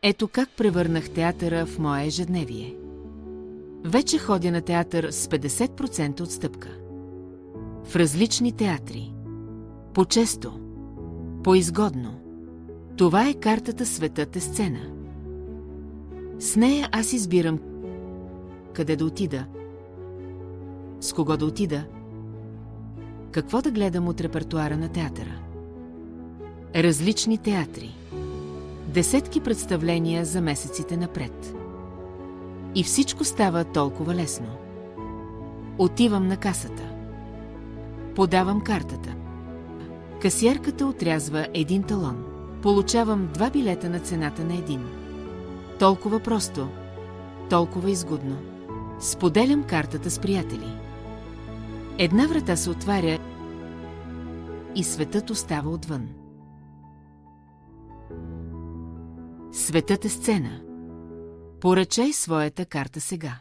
Ето как превърнах театъра в мое ежедневие. Вече ходя на театър с 50% отстъпка. В различни театри. По-често. По-изгодно. Това е картата "Светът е сцена". С нея аз избирам къде да отида, с кого да отида, какво да гледам от репертоара на театъра. Различни театри. Десетки представления за месеците напред. И всичко става толкова лесно. Отивам на касата. Подавам картата. Касиерката отрязва един талон. Получавам 2 билета на цената на един. Толкова просто, толкова изгодно. Споделям картата с приятели. Една врата се отваря и светът остава отвън. Светът е сцена. Поръчай своята карта сега.